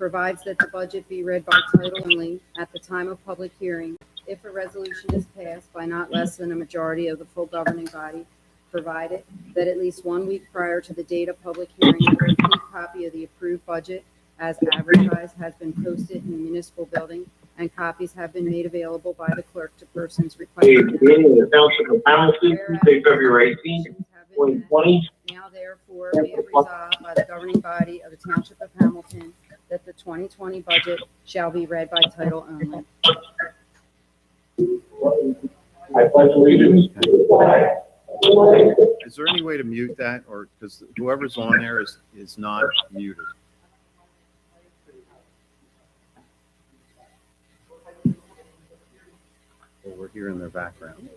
provides that the budget be read by title only at the time of public hearing if a resolution is passed by not less than a majority of the full governing body, provided that at least 1 week prior to the date of public hearing, a complete copy of the approved budget as advertised has been posted in the municipal building, and copies have been made available by the clerk to persons requesting them. Meeting of the Township of Hamilton, Tuesday, February 18th, 2020. Now therefore be it resolved by the governing body of the Township of Hamilton that the 2020 budget shall be read by title only. I pledge allegiance to the flag. Is there any way to mute that, or because whoever's on there is not muted? Well, we're hearing their background.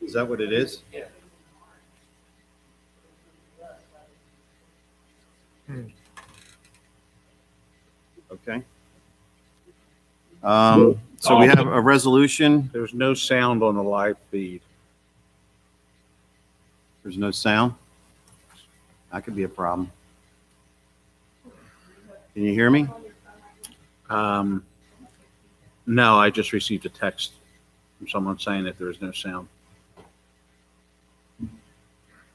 Is that what it is? Yeah. Okay. So we have a resolution. There's no sound on the live feed. There's no sound. That could be a problem. Can you hear me? No, I just received a text from someone saying that there is no sound.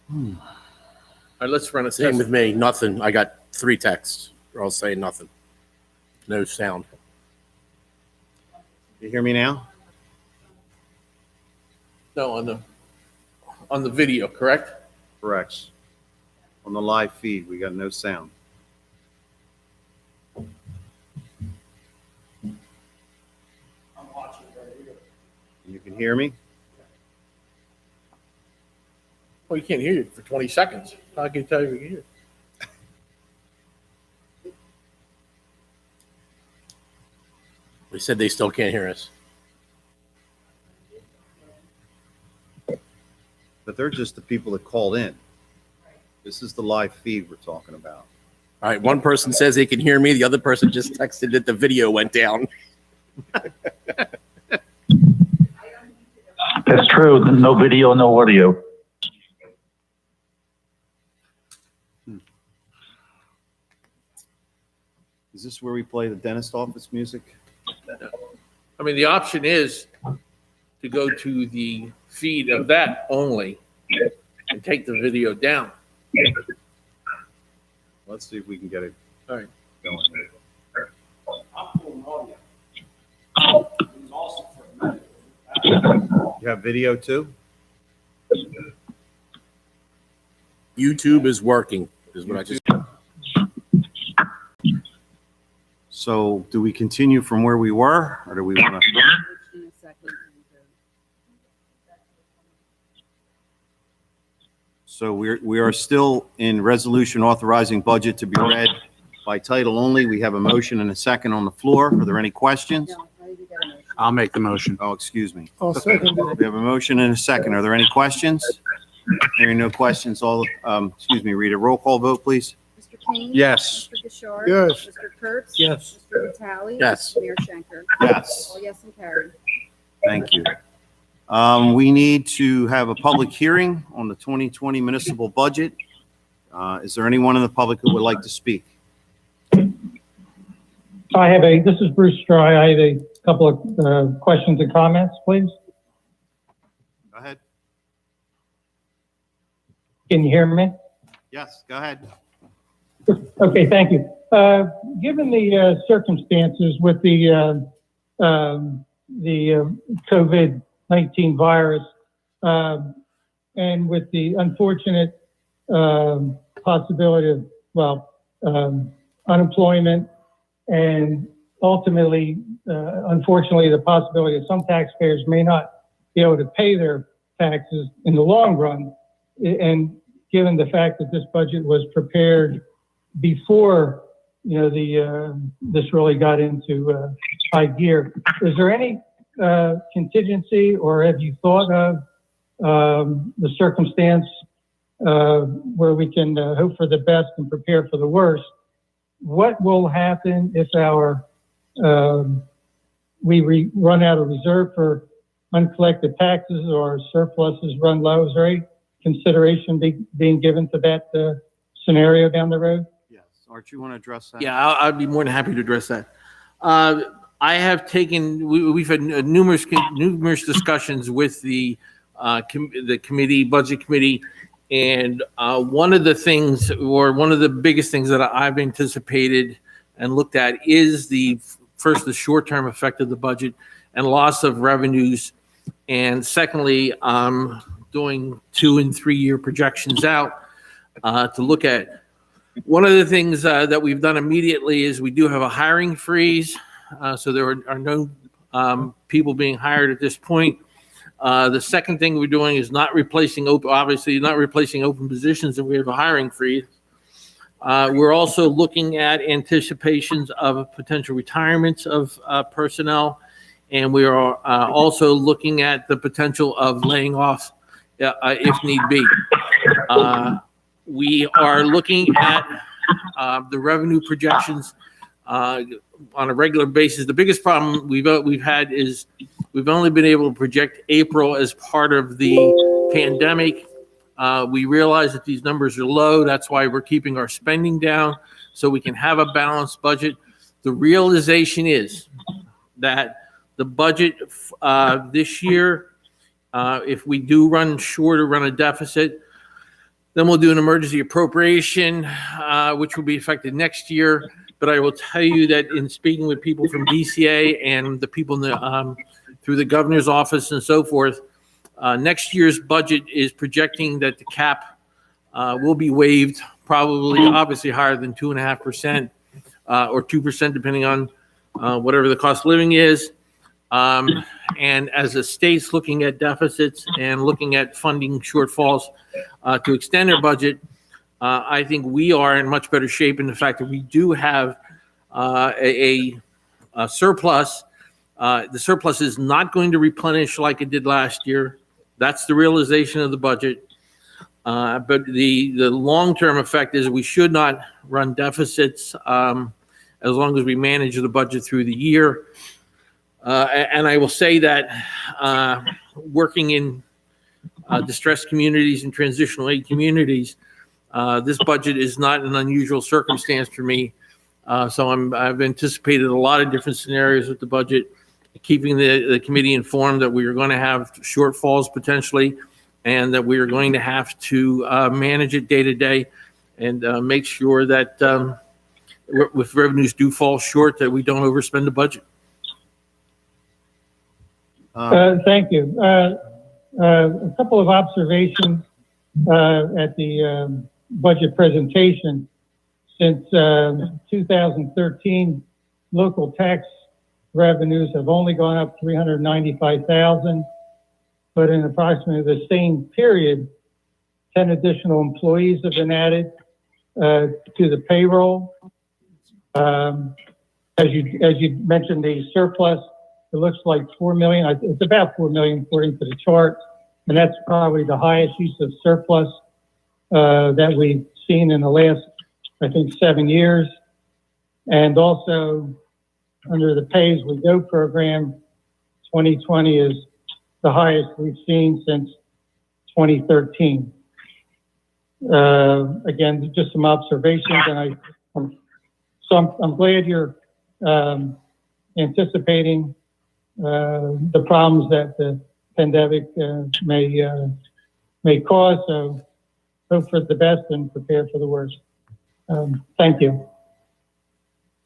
All right, let's run a same with me. Nothing. I got 3 texts. They're all saying nothing. No sound. You hear me now? No, on the video, correct? Correct. On the live feed, we got no sound. I'm watching right here. You can hear me? Well, you can't hear you for 20 seconds. How can you tell you can hear? They said they still can't hear us. But they're just the people that called in. This is the live feed we're talking about. All right, one person says they can hear me. The other person just texted that the video went down. That's true. No video, no audio. Is this where we play the dentist office music? I mean, the option is to go to the feed of that only and take the video down. Let's see if we can get it All right. going. You have video too? YouTube is working, is what I just. So do we continue from where we were, or do we want to? So we are still in resolution authorizing budget to be read by title only. We have a motion and a second on the floor. Are there any questions? I'll make the motion. Oh, excuse me. I'll second it. We have a motion and a second. Are there any questions? Hearing no questions, excuse me, Rita, roll call vote, please. Mr. King? Yes. Mr. Bouchard? Yes. Mr. Kurtz? Yes. Mr. Vitale? Yes. Mayor Schenker? Yes. All yes and carried. Thank you. We need to have a public hearing on the 2020 municipal budget. Is there anyone in the public who would like to speak? This is Bruce Stry. I have a couple of questions and comments, please. Go ahead. Can you hear me? Yes, go ahead. Okay, thank you. Given the circumstances with the COVID-19 virus and with the unfortunate possibility of, unemployment and ultimately, unfortunately, the possibility that some taxpayers may not be able to pay their taxes in the long run, and given the fact that this budget was prepared before, this really got into high gear, is there any contingency, or have you thought of the circumstance where we can hope for the best and prepare for the worst? What will happen if we run out of reserve for uncollected taxes or surpluses run low? Is there any consideration being given to that scenario down the road? Art, you want to address that? Yeah, I'd be more than happy to address that. I have taken, we've had numerous discussions with the committee, budget committee, and one of the things, or one of the biggest things that I've anticipated and looked at is the short-term effect of the budget and loss of revenues. And secondly, doing 2 and 3 year projections out to look at. One of the things that we've done immediately is we do have a hiring freeze. So there are no people being hired at this point. The second thing we're doing is not replacing open positions, and we have a hiring freeze. We're also looking at anticipations of potential retirements of personnel, and we are also looking at the potential of laying off if need be. We are looking at the revenue projections on a regular basis. The biggest problem we've had is we've only been able to project April as part of the pandemic. We realize that these numbers are low. That's why we're keeping our spending down so we can have a balanced budget. The realization is that the budget this year, if we do run short or run a deficit, then we'll do an emergency appropriation, which will be effective next year. But I will tell you that in speaking with people from DCA and the people in through the governor's office and so forth, next year's budget is projecting that the cap will be waived, probably obviously higher than 2.5% or 2%, depending on whatever the cost of living is. And as the state's looking at deficits and looking at funding shortfalls to extend their budget, I think we are in much better shape in the fact that we do have a surplus. The surplus is not going to replenish like it did last year. That's the realization of the budget. But the long-term effect is we should not run deficits as long as we manage the budget through the year. And I will say that working in distressed communities and transitional aid communities, this budget is not an unusual circumstance for me. So I've anticipated a lot of different scenarios with the budget, keeping the committee informed that we are going to have shortfalls potentially, and that we are going to have to manage it day to day and make sure that if revenues do fall short, that we don't overspend the budget. Thank you. A couple of observations at the budget presentation. Since 2013, local tax revenues have only gone up 395,000, but in approximately the same period, 10 additional employees have been added to the payroll. As you mentioned, the surplus, it looks like 4 million. It's about 4 million according to the chart, and that's probably the highest use of surplus that we've seen in the last, I think, 7 years. And also, under the Pay As We Go program, 2020 is the highest we've seen since 2013. Again, just some observations, and I'm glad you're anticipating the problems that the pandemic may cause. So hope for the best and prepare for the worst. Thank you.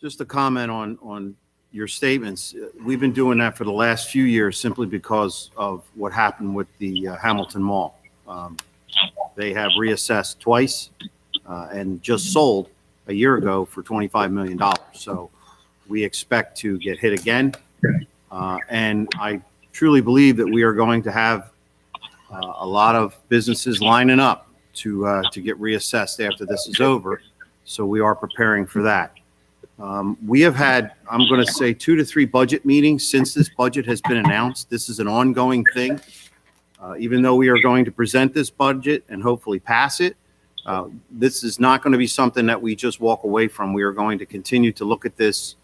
Just a comment on your statements. We've been doing that for the last few years simply because of what happened with the Hamilton Mall. They have reassessed twice and just sold a year ago for $25 million. So we expect to get hit again. And I truly believe that we are going to have a lot of businesses lining up to get reassessed after this is over. So we are preparing for that. We have had, I'm going to say, 2 to 3 budget meetings since this budget has been announced. This is an ongoing thing. Even though we are going to present this budget and hopefully pass it, this is not going to be something that we just walk away from. We are going to continue to look at this.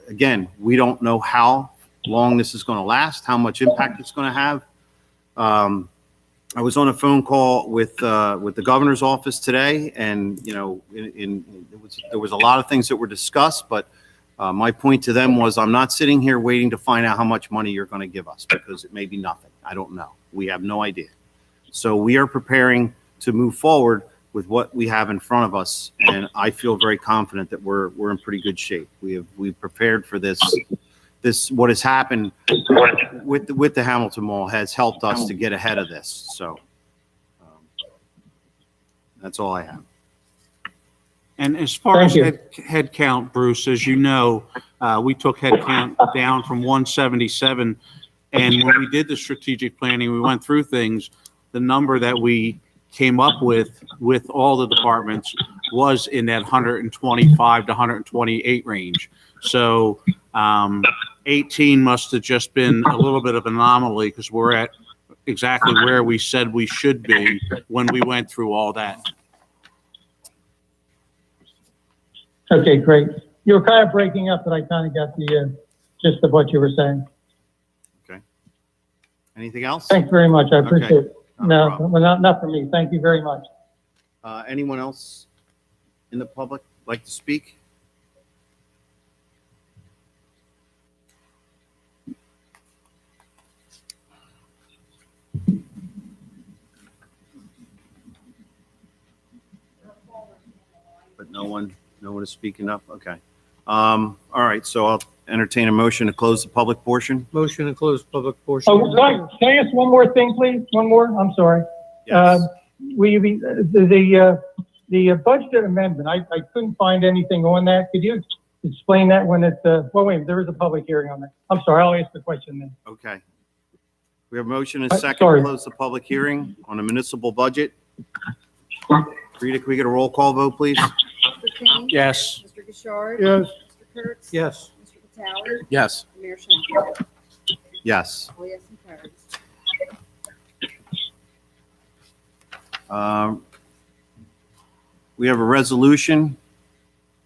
Again, we don't know how long this is going to last, how much impact it's going to have. I was on a phone call with the governor's office today, and, you know, there was a lot of things that were discussed, but my point to them was, I'm not sitting here waiting to find out how much money you're going to give us, because it may be nothing. I don't know. We have no idea. So we are preparing to move forward with what we have in front of us, and I feel very confident that we're in pretty good shape. We've prepared for this. What has happened with the Hamilton Mall has helped us to get ahead of this. So that's all I have. And as far Thank as you. head count, Bruce, as you know, we took head count down from 177. And when we did the strategic planning, we went through things. The number that we came up with all the departments was in that 125 to 128 range. So 18 must have just been a little bit of an anomaly, because we're at exactly where we said we should be when we went through all that. Okay, great. You were kind of breaking up, but I kind of got the gist of what you were saying. Okay. Anything else? Thanks very much. I appreciate it. Not a No, problem. well, not for me. Thank you very much. Anyone else in the public like to speak? But no one is speaking up. Okay. All right. So I'll entertain a motion to close the public portion. Motion to close public portion. Oh, can I ask one more thing, please? One more? I'm sorry. Yes. Will you be, the budget amendment, I couldn't find anything on that. Could you explain that when it's, well, wait, there is a public hearing on that. I'm sorry, I'll ask the question then. Okay. We have a motion and a second Sorry. to close the public hearing on the municipal budget. Rita, can we get a roll call vote, please? Mr. King? Yes. Mr. Gishard? Yes. Mr. Kurtz? Yes. Mr. Catali? Yes. Mayor Shannon? Yes. All yes and carries. We have a resolution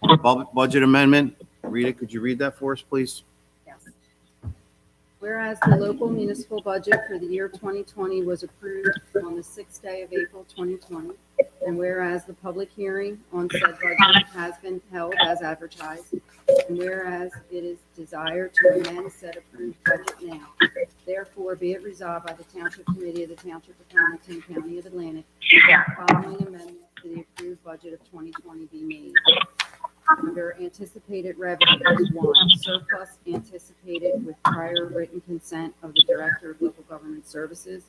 on the budget amendment. Rita, could you read that for us, please? Yes. Whereas the local municipal budget for the year 2020 was approved on the 6th day of April 2020, and whereas the public hearing on said budget has been held as advertised, and whereas it is desired to amend said approved budget now, therefore be it resolved by the Township Committee of the Township of Hamilton, County of Atlantic, that the following amendments to the approved budget of 2020 be made. Under anticipated revenues, 1, surplus anticipated with prior written consent of the Director of Local Government Services.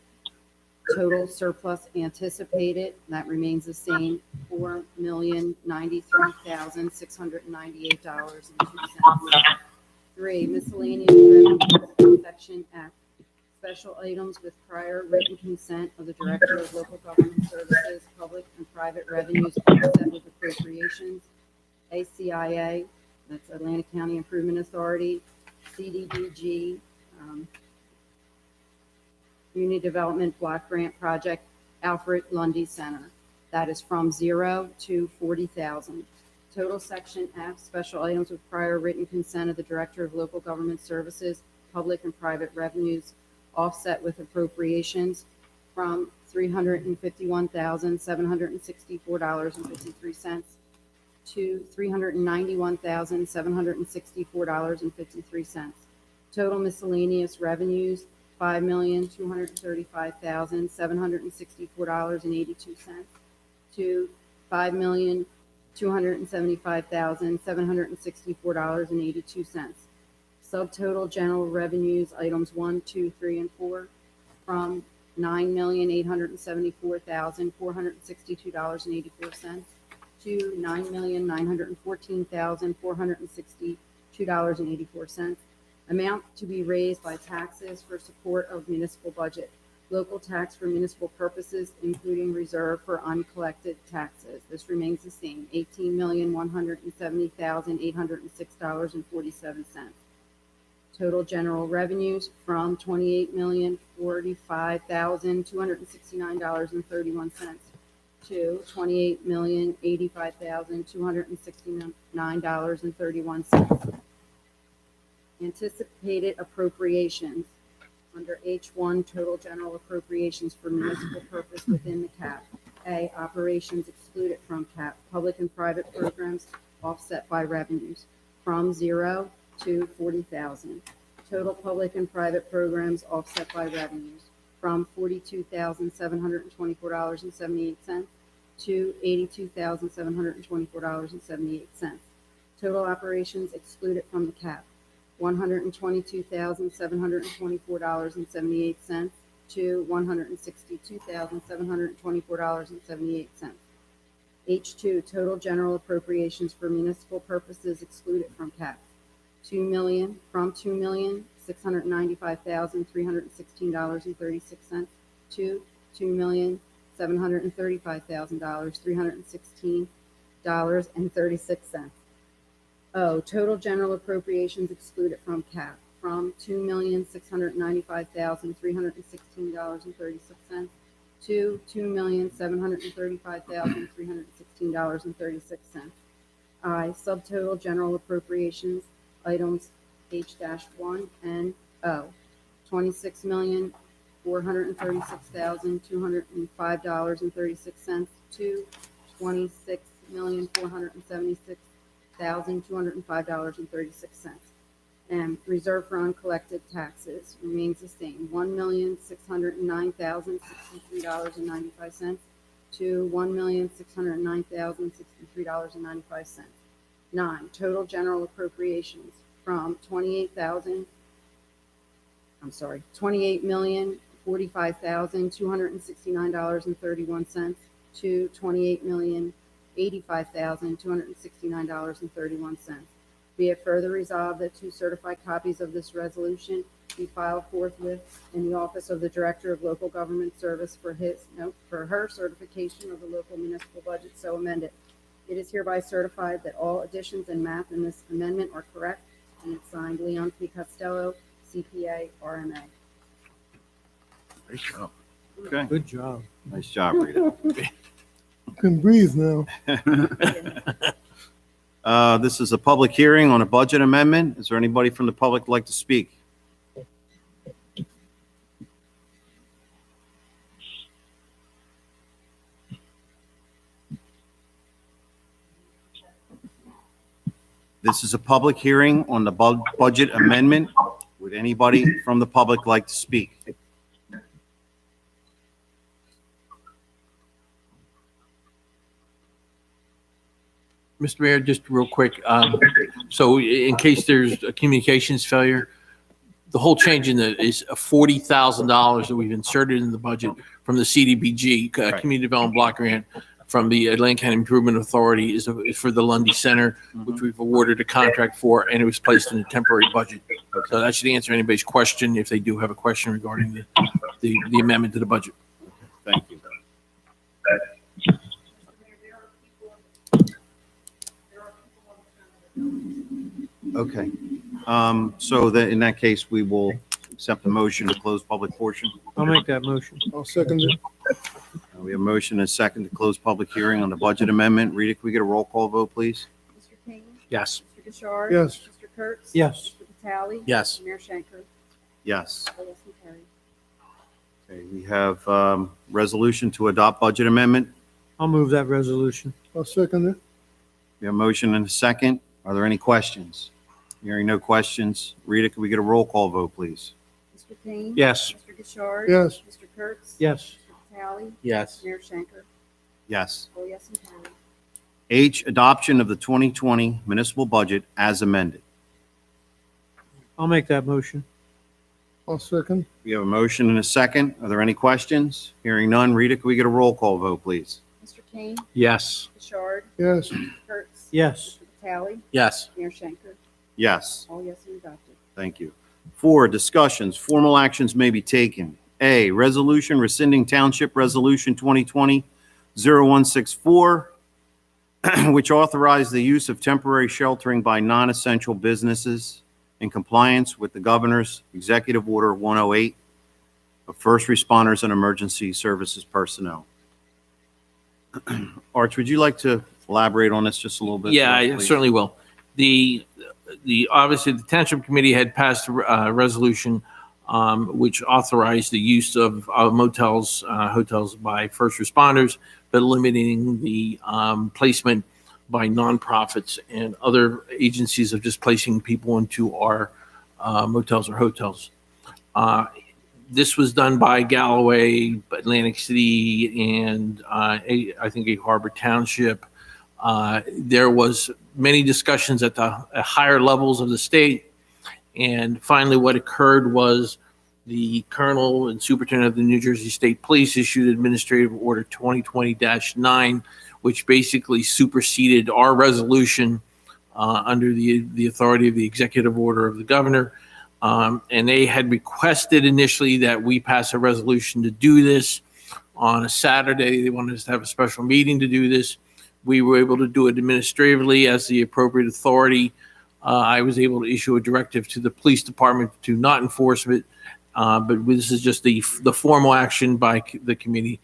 Total surplus anticipated, that remains the same, $4,093,698.02. 3, miscellaneous revenues, Section F, special items with prior written consent of the Director of Local Government Services, public and private revenues offset with appropriations. ACIA, that's Atlantic County Improvement Authority, CDBG, Community Development Block Grant Project, Alfred Lundy Center. That is from 0 to 40,000. Total Section F, special items with prior written consent of the Director of Local Government Services, public and private revenues, offset with appropriations, from $351,764.53 to $391,764.53. Total miscellaneous revenues, $5,235,764.82 to $5,275,764.82. Subtotal general revenues, items 1, 2, 3, and 4, from $9,874,462.84 to $9,914,462.84. Amount to be raised by taxes for support of municipal budget. Local tax for municipal purposes, including reserve for uncollected taxes. This remains the same, $18,170,806.47. Total general revenues from $28,045,269.31 to $28,085,269.31. Anticipated appropriations, Under H1, total general appropriations for municipal purpose within the cap. A, operations excluded from cap, public and private programs offset by revenues, from 0 to 40,000. Total public and private programs offset by revenues, from $42,724.78 to $82,724.78. Total operations excluded from the cap, $122,724.78 to $162,724.78. H2, total general appropriations for municipal purposes excluded from cap, $2,695,316.36 to $2,735,316.36. O, total general appropriations excluded from cap, from $2,695,316.36 to $2,735,316.36. I, subtotal general appropriations, items H-1 and O, $26,436,205.36 to $26,476,205.36. And reserve for uncollected taxes remains the same, $1,609,063.95 to $1,609,063.95. 9, total general appropriations from $28,045,269.31 to $28,085,269.31. Be it further resolved that 2 certified copies of this resolution be filed forthwith in the office of the Director of Local Government Service for her certification of the local municipal budget so amended. It is hereby certified that all additions and math in this amendment are correct, and it's signed Leon P. Costello, CPA, RMA. Great job. Okay, Good job. nice job, Rita. Can breathe now. This is a public hearing on a budget amendment. Is there anybody from the public like to speak? This is a public hearing on the budget amendment. Would anybody from the public like to speak? Mr. Mayor, just real quick, so in case there's a communications failure, the whole change in the is $40,000 that we've inserted in the budget from the CDBG, Community Development Block Grant, from the Atlantic County Improvement Authority is for the Lundy Center, which we've awarded a contract for, and it was placed in a temporary budget. So that should answer anybody's question if they do have a question regarding the amendment to the budget. Thank you. Okay, so that in that case, we will accept the motion to close public portion. I'll make that motion. I'll second it. We have a motion and a second to close public hearing on the budget amendment. Rita, can we get a roll call vote, please? Mr. King? Yes. Mr. Gishard? Yes. Mr. Kurtz? Yes. Mr. Vitale? Yes. Mayor Schenker? Yes. All yes and carried. Okay, we have resolution to adopt budget amendment. I'll move that resolution. I'll second it. We have a motion and a second. Are there any questions? Hearing no questions. Rita, can we get a roll call vote, please? Mr. King? Yes. Mr. Gishard? Yes. Mr. Kurtz? Yes. Mr. Vitale? Yes. Mayor Schenker? Yes. All yes and carried. H, adoption of the 2020 municipal budget as amended. I'll make that motion. I'll second. We have a motion and a second. Are there any questions? Hearing none. Rita, can we get a roll call vote, please? Mr. King? Yes. Gishard? Yes. Mr. Kurtz? Yes. Mr. Vitale? Yes. Mayor Schenker? Yes. All yes and adopted. Thank you. 4, discussions. Formal actions may be taken. A, resolution rescinding Township Resolution 2020-0164, which authorized the use of temporary sheltering by non-essential businesses in compliance with the Governor's Executive Order 108 of first responders and emergency services personnel. Arch, would you like to elaborate on this just a little bit? Yeah, I please? certainly will. Obviously, the Township Committee had passed a resolution which authorized the use of motels, hotels by first responders, but limiting the placement by nonprofits and other agencies of just placing people into our motels or hotels. This was done by Galloway, Atlantic City, and I think a Harbor Township. There was many discussions at the higher levels of the state. And finally, what occurred was the Colonel and Superintendent of the New Jersey State Police issued Administrative Order 2020-9, which basically superseded our resolution under the authority of the executive order of the governor. And they had requested initially that we pass a resolution to do this on a Saturday. They wanted us to have a special meeting to do this. We were able to do it administratively as the appropriate authority. I was able to issue a directive to the police department to not enforce it. But this is just the formal action by the committee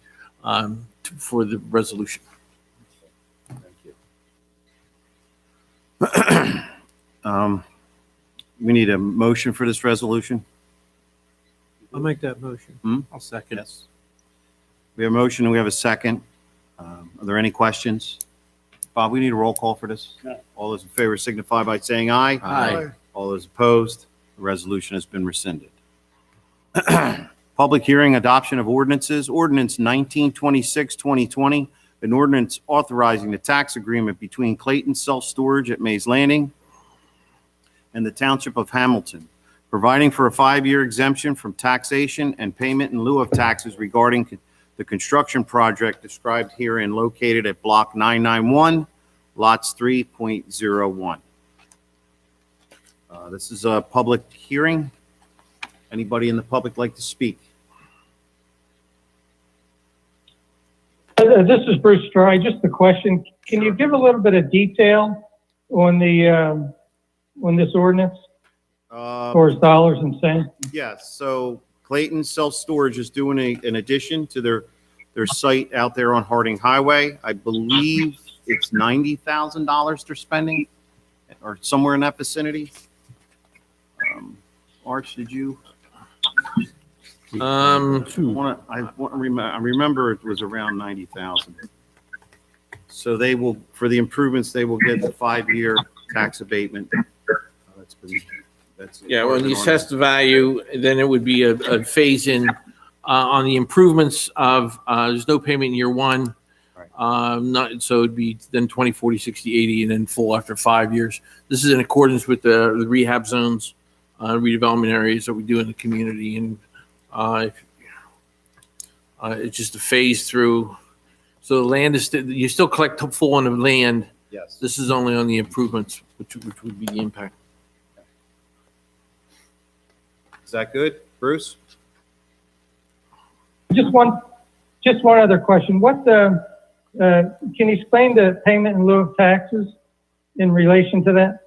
for the resolution. Thank you. We need a motion for this resolution. I'll make that motion. I'll second. Yes. We have a motion and we have a second. Are there any questions? Bob, we need a roll call for this. No. All those in favor signify by saying aye. Aye. All those opposed, the resolution has been rescinded. Public hearing, adoption of ordinances. Ordinance 1926-2020, an ordinance authorizing the tax agreement between Clayton Self-Storage at Mays Landing and the Township of Hamilton, providing for a 5-year exemption from taxation and payment in lieu of taxes regarding the construction project described herein located at Block 991, Lots 3.01. This is a public hearing. Anybody in the public like to speak? This is Bruce Stry. Just a question. Can you give a little bit of detail on the, on this ordinance, or dollars and cents? Yes, so Clayton Self-Storage is doing an addition to their site out there on Harding Highway. I believe it's $90,000 they're spending, or somewhere in that vicinity. Arch, did you? I remember it was around 90,000. So they will, for the improvements, they will get the 5-year tax abatement. Yeah, when you assess the value, then it would be a phase in on the improvements of, there's no payment in year one. Not, so it'd be then 20, 40, 60, 80, and then full after 5 years. This is in accordance with the rehab zones, redevelopment areas that we do in the community. And it's just a phase through. So the land is, you still collect full on the land. Yes. This is only on the improvements, which would be the impact. Is that good, Bruce? Just one other question. What can you explain the payment in lieu of taxes in relation to that?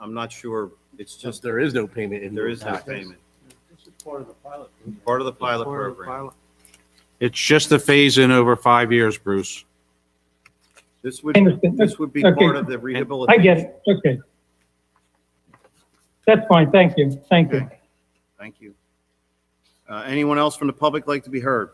I'm not sure. It's just There is no payment in there is no payment. This is part of the pilot program. Part of the pilot program. It's just a phase in over 5 years, Bruce. This would be Okay. part of the rehabilitation. I get it. Okay. That's fine. Thank you. Thank you. Okay. Thank you. Anyone else from the public like to be heard?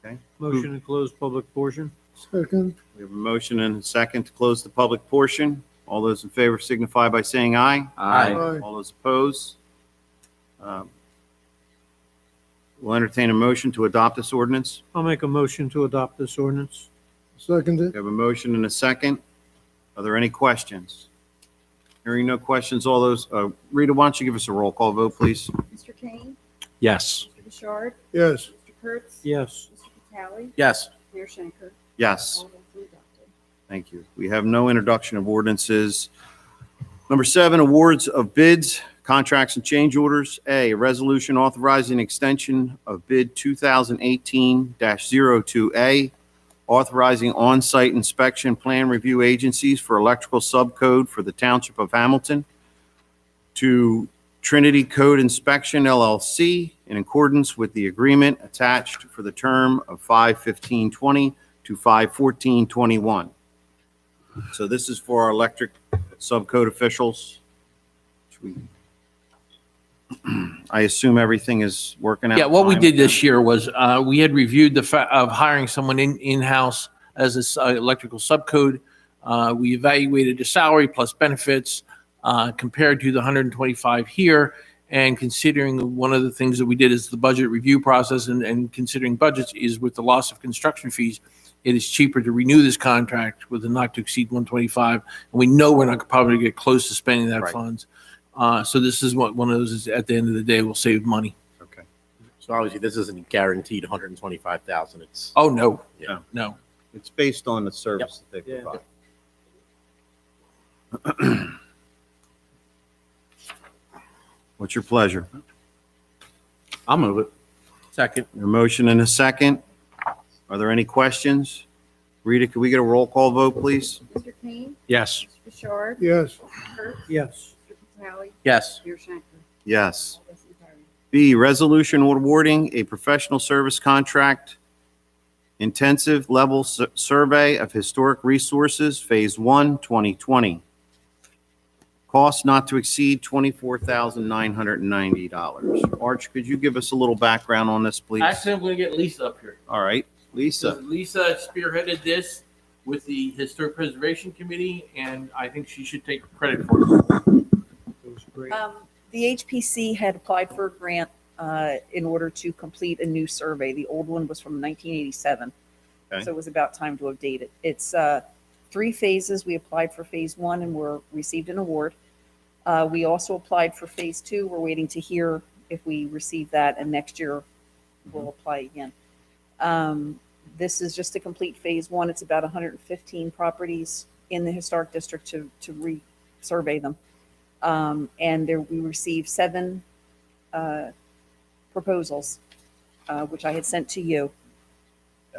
Okay. Motion to close public portion. Second. We have a motion and a second to close the public portion. All those in favor signify by saying aye. Aye. All those opposed? We'll entertain a motion to adopt this ordinance. I'll make a motion to adopt this ordinance. Seconded. We have a motion and a second. Are there any questions? Hearing no questions, all those, Rita, why don't you give us a roll call vote, please? Mr. Kane? Yes. Mr. Bouchard? Yes. Mr. Kurtz? Yes. Mr. Vitale? Yes. Mayor Schenker? Yes. All have been adopted. Thank you. We have no introduction of ordinances. Number 7, awards of bids, contracts, and change orders. A resolution authorizing extension of bid 2018-02A, authorizing on-site inspection plan review agencies for electrical subcode for the Township of Hamilton to Trinity Code Inspection LLC in accordance with the agreement attached for the term of 5/15/20 to 5/14/21. So this is for our electric subcode officials. I assume everything is working out. Yeah, what we fine did with them? this year was, we had reviewed the fact of hiring someone in-house as an electrical subcode. We evaluated the salary plus benefits, compared to the 125 here. And considering one of the things that we did is the budget review process and considering budgets is with the loss of construction fees, it is cheaper to renew this contract with a not to exceed 125. And we know we're not probably going to get close to spending that Right. funds. So this is one of those is at the end of the day, we'll save money. Okay. So obviously, this isn't guaranteed 125,000. It's, Oh, no, yeah. no. It's based on the service that they Yeah. provide. What's your pleasure? I'll move it. Second. Your motion and a second. Are there any questions? Rita, could we get a roll call vote, please? Mr. King? Yes. Mr. Bouchard? Yes. Mr. Kurtz? Yes. Mr. Vitale? Yes. Mayor Shanker? Yes. All ayes, carried. B, resolution awarding a professional service contract, intensive level survey of historic resources, Phase 1, 2020. Cost not to exceed $24,990. Arch, could you give us a little background on this, please? Actually, I'm going to get Lisa up here. All right, So Lisa. Lisa spearheaded this with the Historic Preservation Committee, and I think she should take credit for it. It was great. The HPC had applied for a grant in order to complete a new survey. The old one was from 1987, Okay. so it was about time to update it. It's 3 phases. We applied for phase 1 and received an award. We also applied for phase 2. We're waiting to hear if we receive that, and next year we'll apply again. This is just to complete phase 1. It's about 115 properties in the historic district to re-survey them. And we received 7 proposals, which I had sent to you.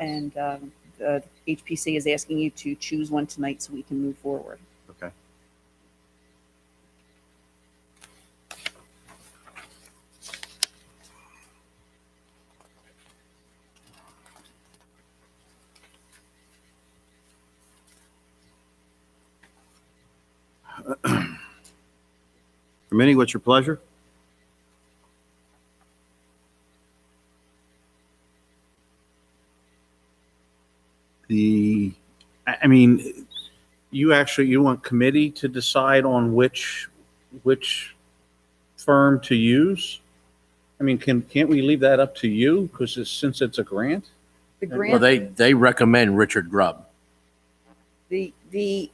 And the HPC is asking you to choose one tonight so we can move forward. Okay. Committee, what's your pleasure? I mean, you want committee to decide on which firm to use? I mean, can't we leave that up to you? Because since it's a grant? The Well, grant, they recommend Richard Grubb. the The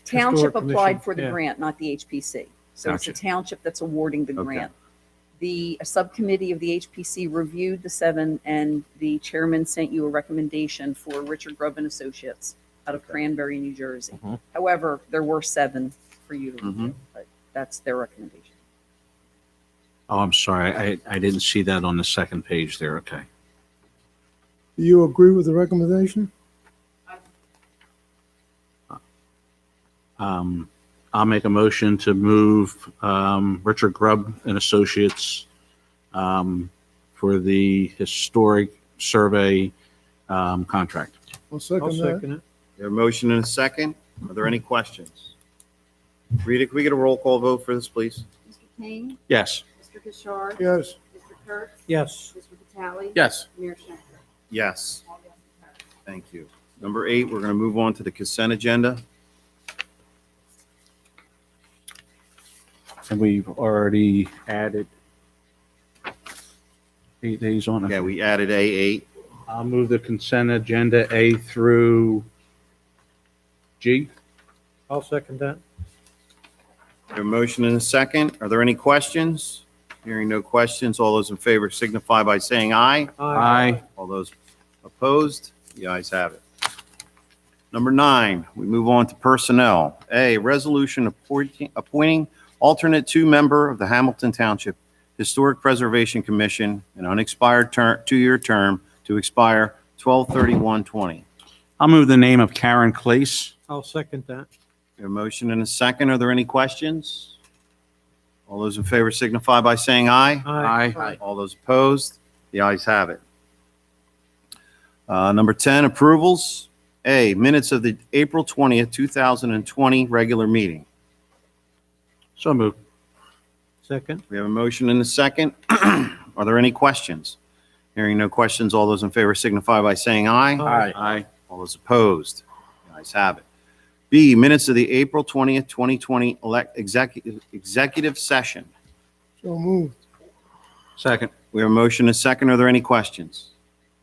township Historic Commission, applied for the yeah. grant, not the HPC. So it's the Gotcha. township that's awarding the Okay. grant. The subcommittee of the HPC reviewed the 7, and the chairman sent you a recommendation for Richard Grubb and Associates out of Cranberry, New Jersey. Mhm. However, there were 7 for you to Mhm. review, but that's their recommendation. Oh, I'm sorry. I didn't see that on the second page there. Okay. Do you agree with the recommendation? I'll make a motion to move Richard Grubb and Associates for the historic survey contract. I'll I'll second that. second it. Your motion and a second. Are there any questions? Rita, can we get a roll call vote for this, please? Mr. King? Yes. Mr. Bouchard? Yes, Mr. Kurtz? Yes. Mr. Vitale? Yes. Mayor Shanker? Yes. All ayes, carried. Thank you. Number 8, we're going to move on to the consent agenda. And we've already added 8 days on it. Yeah, we added A8. I'll move the consent agenda A through G. I'll second that. Your motion and a second. Are there any questions? Hearing no questions, all those in favor signify by saying aye. Aye. All those opposed, the ayes have it. Number 9, we move on to personnel. A, resolution appointing alternate 2-member of the Hamilton Township Historic Preservation Commission, an unexpired 2-year term to expire 12/31/20. I'll move the name of Karen Clace. I'll second that. Your motion and a second. Are there any questions? All those in favor signify by saying aye. Aye. All those opposed? The ayes have it. Number 10, approvals. A, minutes of the April 20th, 2020 regular meeting. So moved. Second. We have a motion and a second. Are there any questions? Hearing no questions, all those in favor signify by saying aye. Aye. Aye. All those opposed? The ayes have it. B, minutes of the April 20th, 2020 executive session. So moved. Second. We have a motion and a second. Are there any questions?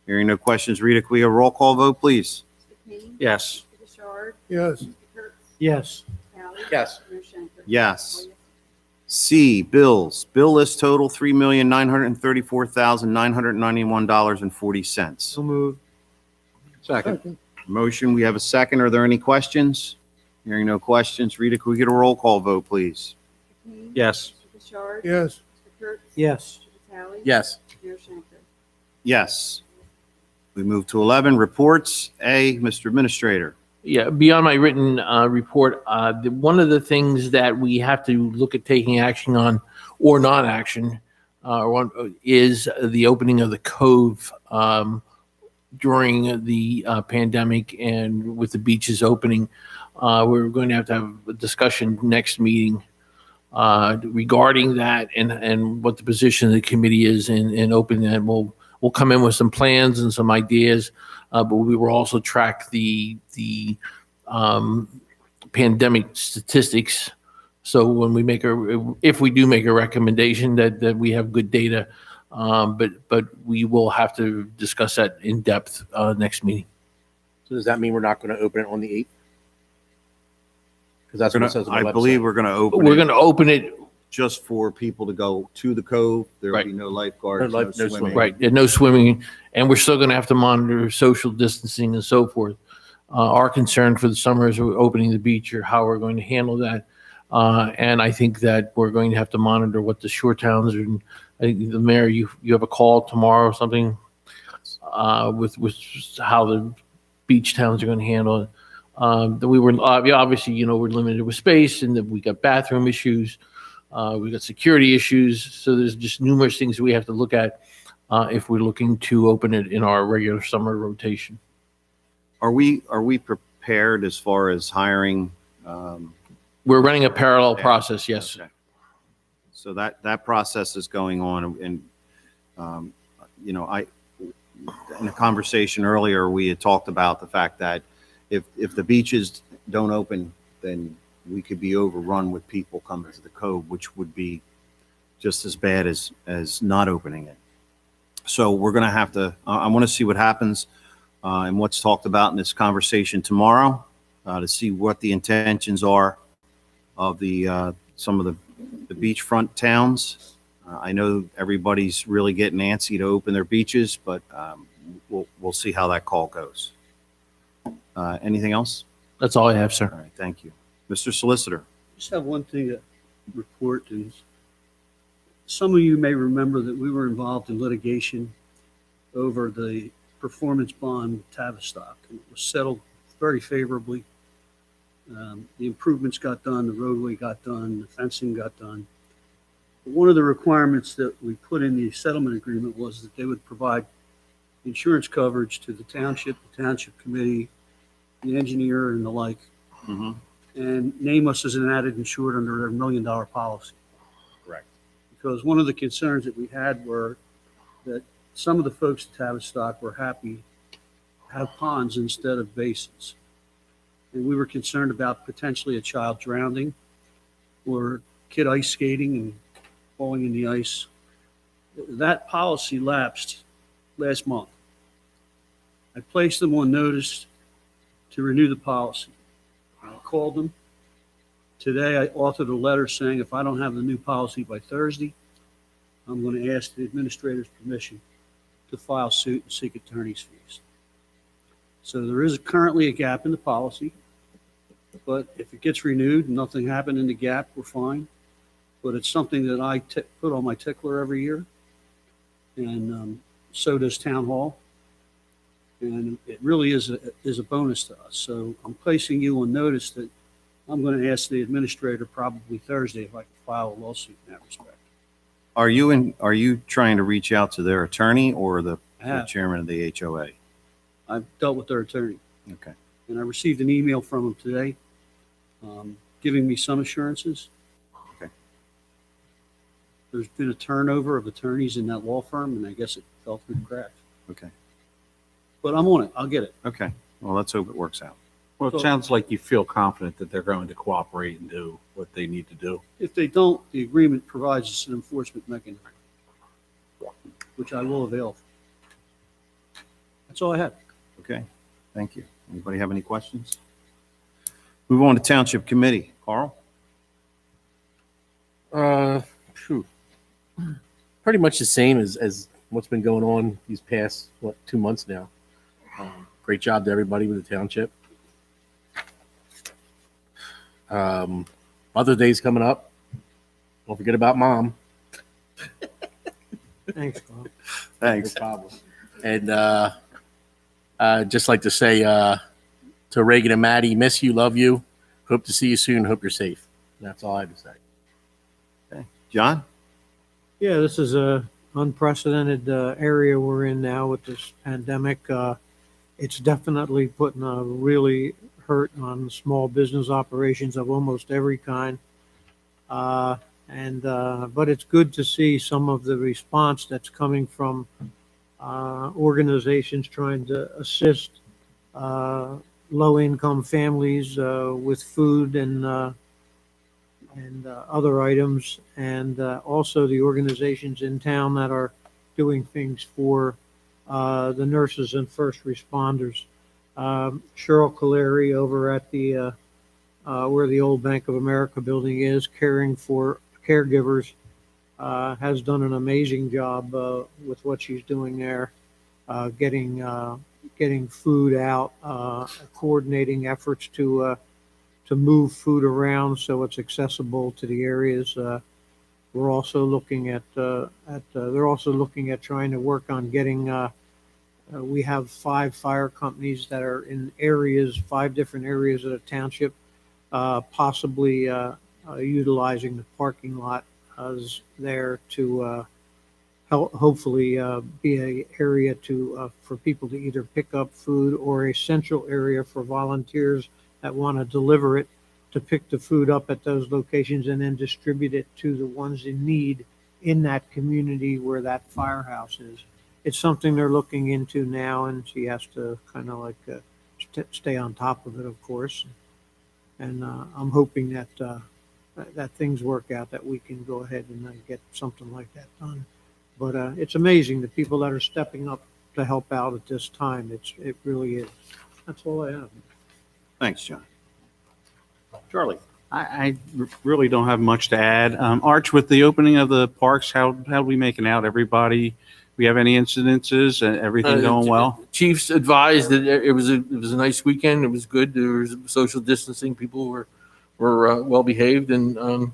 Hearing no questions, Rita, can we have a roll call vote, please? Mr. King? Yes. Mr. Bouchard? Yes. Mr. Kurtz? Yes. Mr. Talley? Yes. Mayor Shanker? Yes. C, bills. Bill list total $3,934,991.40. So moved. Second. Motion, we have a second. Are there any questions? Hearing no questions, Rita, can we get a roll call vote, please? Mr. King? Yes. Mr. Bouchard? Yes. Mr. Kurtz? Yes. Mr. Talley? Yes. Mayor Shanker? Yes. We move to 11, reports. A, Mr. Administrator. Yeah, beyond my written report, one of the things that we have to look at taking action on or non-action is the opening of the Cove during the pandemic and with the beaches opening. We're going to have a discussion next meeting regarding that and what the position of the committee is in opening that. We'll come in with some plans and some ideas, but we will also track the pandemic statistics. So when we if we do make a recommendation that we have good data, but we will have to discuss that in depth next meeting. So does that mean we're not going to open it on the 8th? Because that's what it says on the I website. believe we're going to open We're it going to open it, just for people to go to the Cove. There will Right. be no lifeguards, No no life- no swimming. swimming. right, and no swimming, and we're still going to have to monitor social distancing and so forth. Our concern for the summer is we're opening the beach or how we're going to handle that. And I think that we're going to have to monitor what the shore towns are. I think the mayor, you have a call tomorrow or something with how the beach towns are going to handle it. That we were obviously, we're limited with space and that we got bathroom issues. We got security issues. So there's just numerous things that we have to look at if we're looking to open it in our regular summer rotation. Are we prepared as far as hiring? We're running a parallel process, yes. Okay. So that process is going on, and in a conversation earlier, we had talked about the fact that if the beaches don't open, then we could be overrun with people coming to the Cove, which would be just as bad as not opening it. So we're going to have to. I want to see what happens and what's talked about in this conversation tomorrow to see what the intentions are of some of the beachfront towns. I know everybody's really getting antsy to open their beaches, but we'll see how that call goes. Anything else? That's all I have, sir. All right, thank you. Mr. Solicitor. Just have one thing to report is some of you may remember that we were involved in litigation over the performance bond Tavistock. And it was settled very favorably. The improvements got done, the roadway got done, the fencing got done. But one of the requirements that we put in the settlement agreement was that they would provide insurance coverage to the township committee, the engineer and the like, and name us as an added insured under their $1 million policy. Correct. Because one of the concerns that we had were that some of the folks at Tavistock were happy to have ponds instead of basins. And we were concerned about potentially a child drowning or kid ice skating and falling in the ice. That policy lapsed last month. I placed them on notice to renew the policy. I called them. Today I authored a letter saying if I don't have the new policy by Thursday, I'm going to ask the administrator's permission to file suit and seek attorney's fees. So there is currently a gap in the policy, but if it gets renewed and nothing happened in the gap, we're fine. But it's something that I put on my tickler every year, and so does Town Hall. And it really is a bonus to us. So I'm placing you on notice that I'm going to ask the administrator probably Thursday if I can file a lawsuit in that respect. Are you trying to reach out to their attorney or the I have. chairman of the HOA? I've dealt with their attorney, Okay. and I received an email from him today giving me some assurances. Okay. There's been a turnover of attorneys in that law firm, and I guess it fell through the cracks. Okay. But I'm on it. I'll get it. Okay. Well, let's hope it works out. Well, it sounds like you feel confident that they're going to cooperate and do what they need to do. If they don't, the agreement provides us an enforcement mechanism, which I will avail of. That's all I have. Okay. Thank you. Anybody have any questions? Move on to Township Committee. Carl? Phew. Pretty much the same as what's been going on these past, 2 months now. Great job to everybody with the township. Mother's Day's coming up. Don't forget about Mom. Thanks, Carl. Thanks. No problem. And just like to say to Reagan and Maddie, miss you, love you. Hope to see you soon. Hope you're safe. That's all I have to say. Okay. John? Yeah, this is a unprecedented area we're in now with this pandemic. It's definitely putting a really hurt on small business operations of almost every kind. But it's good to see some of the response that's coming from organizations trying to assist low-income families with food and other items, and also the organizations in town that are doing things for the nurses and first responders. Cheryl Caleri over at the where the old Bank of America building is, caring for caregivers, has done an amazing job with what she's doing there, getting food out, coordinating efforts to move food around so it's accessible to the areas. We're also looking at they're also looking at trying to work on getting. We have 5 fire companies that are in areas, 5 different areas of the township, possibly utilizing the parking lot as there to hopefully be an area to for people to either pick up food, or a central area for volunteers that want to deliver it to pick the food up at those locations and then distribute it to the ones in need in that community where that firehouse is. It's something they're looking into now, and she has to kind of like stay on top of it, of course. And I'm hoping that that things work out, that we can go ahead and get something like that done. But it's amazing the people that are stepping up to help out at this time. It really is. That's all I have. Thanks, John. Charlie? I really don't have much to add. Arch, with the opening of the parks, how are we making out? Everybody, we have any incidences? Everything going well? Chiefs advised that it was a nice weekend. It was good. There was social distancing. People were well behaved, and I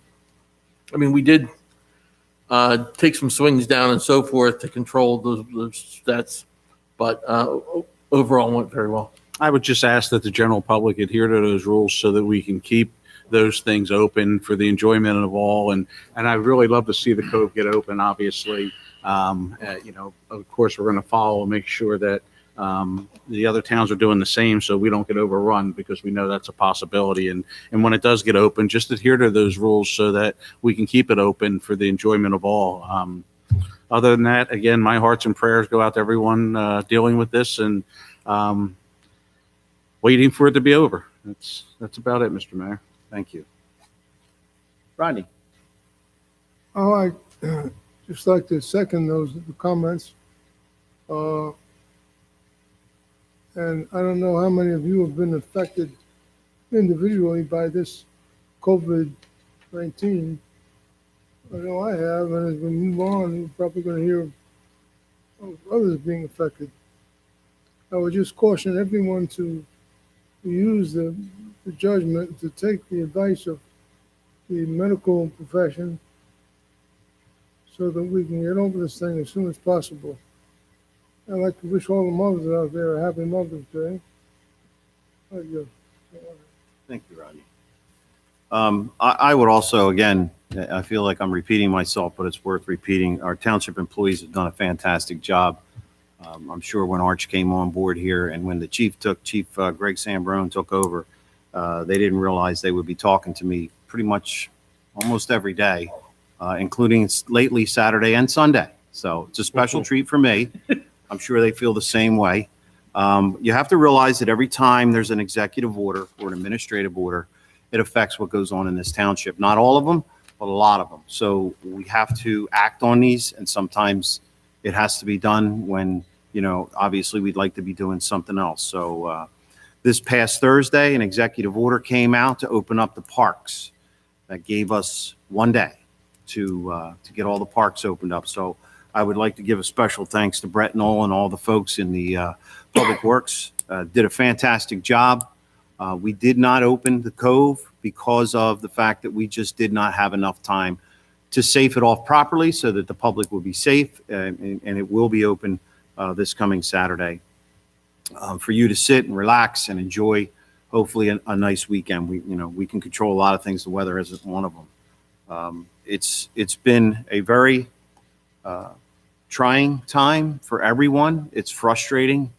mean, we did take some swings down and so forth to control those stats, but overall went very well. I would just ask that the general public adhere to those rules so that we can keep those things open for the enjoyment of all. And I'd really love to see the Cove get open, obviously. Of course, we're going to follow and make sure that the other towns are doing the same so we don't get overrun, because we know that's a possibility. And when it does get open, just adhere to those rules so that we can keep it open for the enjoyment of all. Other than that, again, my hearts and prayers go out to everyone dealing with this, and waiting for it to be over. That's about it, Mr. Mayor. Thank you. Rodney? Oh, I just like to second those comments. And I don't know how many of you have been affected individually by this COVID-19. I know I have, and as we move on, we're probably going to hear of others being affected. I would just caution everyone to use the judgment, to take the advice of the medical profession so that we can get over this thing as soon as possible. I'd like to wish all the mothers out there a happy Mother's Day. Thank you, Rodney. I would also, again, I feel like I'm repeating myself, but it's worth repeating. Our township employees have done a fantastic job. I'm sure when Arch came on board here and when the Chief Greg Sambrone took over, they didn't realize they would be talking to me pretty much almost every day, including lately Saturday and Sunday. So it's a special treat for me. I'm sure they feel the same way. You have to realize that every time there's an executive order or an administrative order, it affects what goes on in this township. Not all of them, but a lot of them. So we have to act on these, and sometimes it has to be done when, obviously we'd like to be doing something else. So this past Thursday, an executive order came out to open up the parks. That gave us one day to get all the parks opened up. So I would like to give a special thanks to Brett Knoll and all the folks in the Public Works. Did a fantastic job. We did not open the Cove because of the fact that we just did not have enough time to safe it off properly so that the public will be safe, and it will be open this coming Saturday for you to sit and relax and enjoy, hopefully, a nice weekend. We can control a lot of things. The weather isn't one of them. It's been a very trying time for everyone. It's frustrating.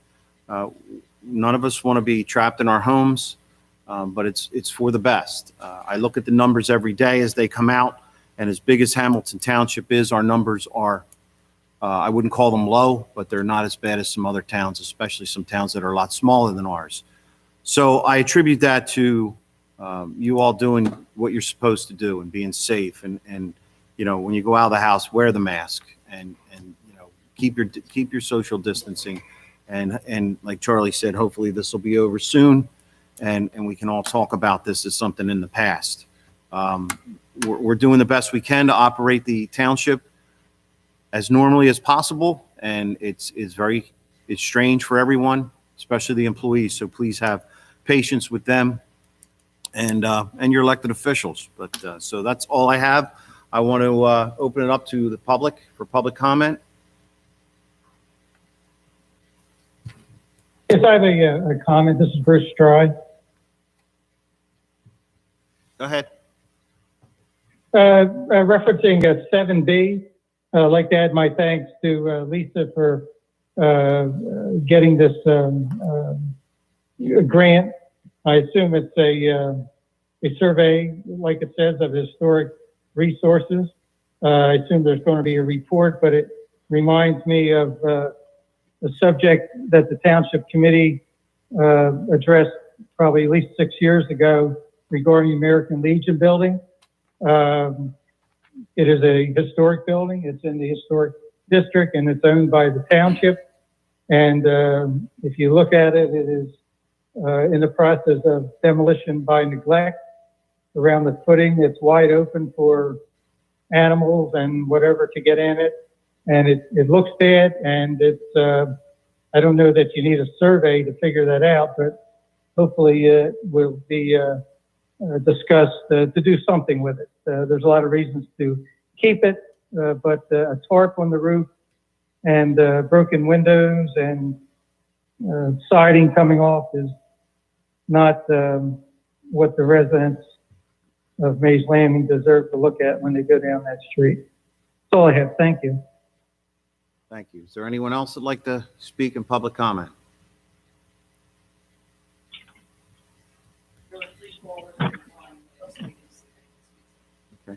None of us want to be trapped in our homes, but it's for the best. I look at the numbers every day as they come out, and as big as Hamilton Township is, our numbers are, I wouldn't call them low, but they're not as bad as some other towns, especially some towns that are a lot smaller than ours. So I attribute that to you all doing what you're supposed to do and being safe. And when you go out of the house, wear the mask and keep your social distancing. And like Charlie said, hopefully this will be over soon, and we can all talk about this as something in the past. We're doing the best we can to operate the township as normally as possible, and it's strange for everyone, especially the employees. So please have patience with them and your elected officials. But so that's all I have. I want to open it up to the public for public comment. Yes, I have a comment. This is Bruce Stride. Go ahead. Referencing 7B, I'd like to add my thanks to Lisa for getting this grant. I assume it's a survey, like it says, of historic resources. I assume there's going to be a report, but it reminds me of a subject that the Township Committee addressed probably at least 6 years ago regarding the American Legion building. It is a historic building. It's in the historic district and it's owned by the township. And if you look at it, it is in the process of demolition by neglect. Around the footing, it's wide open for animals and whatever to get in it. And it looks bad, and it's, I don't know that you need a survey to figure that out, but hopefully it will be discussed to do something with it. There's a lot of reasons to keep it, but a tarp on the roof and broken windows and siding coming off is not what the residents of Mays Landing deserve to look at when they go down that street. That's all I have. Thank you. Thank you. Is there anyone else that'd like to speak in public comment? Okay.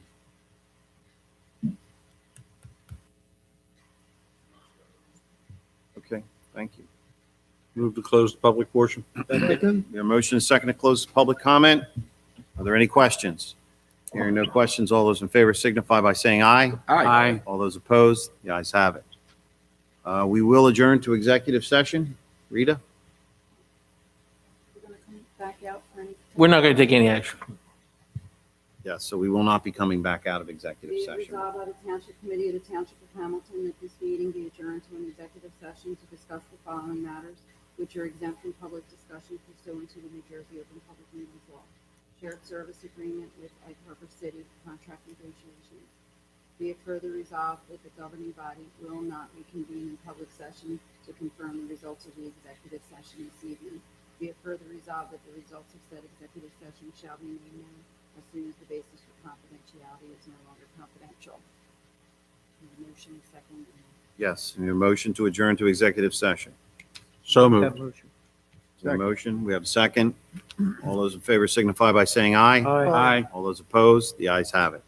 Okay, thank you. Move to close the public portion. Second. Your motion is second to close the public comment. Are there any questions? Hearing no questions, all those in favor signify by saying aye. Aye. All those opposed, the ayes have it. We will adjourn to executive session. Rita? We're going to come back out for any. We're not going to take any action. Yes, so we will not be coming back out of executive Be it session. resolved by the Township Committee of the Township of Hamilton that this meeting be adjourned to an executive session to discuss the following matters, which are exempt from public discussion pursuant to the New Jersey Open Public Meetings Law. Shared service agreement with Egg Harbor City, contract negotiations. Be it further resolved that the governing body will not reconvene in public session to confirm the results of the executive session this evening. Be it further resolved that the results of said executive session shall be made known as soon as the basis for confidentiality is no longer confidential. Motion, second. Yes, and your motion to adjourn to executive session. So That moved. motion. The motion, we have a second. All those in favor signify by saying aye. Aye. Aye. All those opposed, the ayes have it.